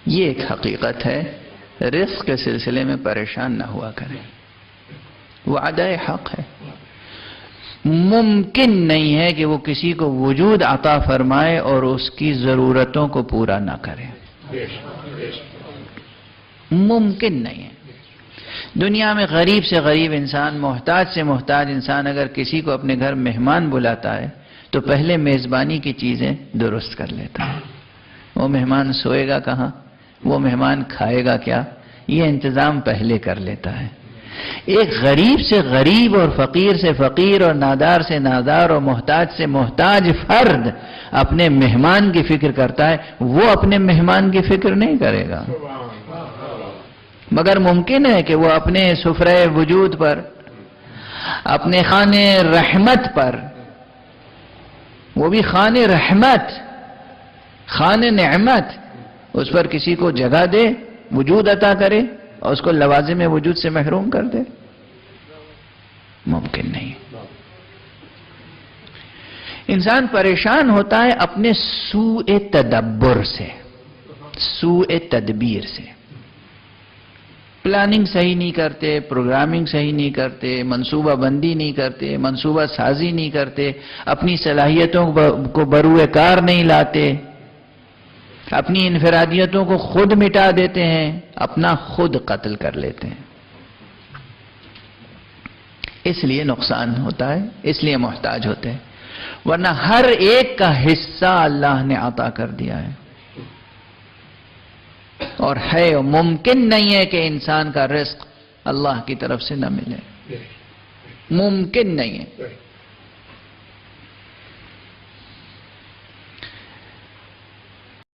یہ ایک حقیقت ہے، رزق کے سلسلے میں پریشان نہ ہوا کریں، وعدہ حق ہے۔ ممکن نہیں ہے کہ وہ کسی کو وجود عطا فرمائے اور اس کی ضرورتوں کو پورا نہ کرے، ممکن نہیں ہے۔ دنیا میں غریب سے غریب انسان، محتاج سے محتاج انسان اگر کسی کو اپنے گھر مہمان بلاتا ہے تو پہلے میزبانی کی چیزیں درست کر لیتا ہے۔ وہ مہمان سوئے گا کہاں، وہ مہمان کھائے گا کیا، یہ انتظام پہلے کر لیتا ہے۔ ایک غریب سے غریب اور فقیر سے فقیر اور نادار سے نادار اور محتاج سے محتاج فرد اپنے مہمان کی فکر کرتا ہے، وہ اپنے مہمان کی فکر نہیں کرے گا۔ مگر ممکن ہے کہ وہ اپنے سفرہ وجود پر، اپنے خانے رحمت پر، وہ بھی خانے رحمت، خانے نعمت، اس پر کسی کو جگہ دے، وجود عطا کرے اور اس کو لوازم وجود سے محروم کر دے، ممکن نہیں۔ انسان پریشان ہوتا ہے اپنے سوء تدبر سے، سوء تدبیر سے۔ پلاننگ صحیح نہیں کرتے، پروگرامنگ صحیح نہیں کرتے، منصوبہ بندی نہیں کرتے، منصوبہ سازی نہیں کرتے، اپنی صلاحیتوں کو بروئے کار نہیں لاتے، اپنی انفرادیتوں کو خود مٹا دیتے ہیں، اپنا خود قتل کر لیتے ہیں۔ اس لیے نقصان ہوتا ہے، اس لیے محتاج ہوتے ہیں، ورنہ ہر ایک کا حصہ اللہ نے عطا کر دیا ہے، اور ہے ممکن نہیں ہے کہ انسان کا رزق اللہ کی طرف سے نہ ملے، ممکن نہیں ہے۔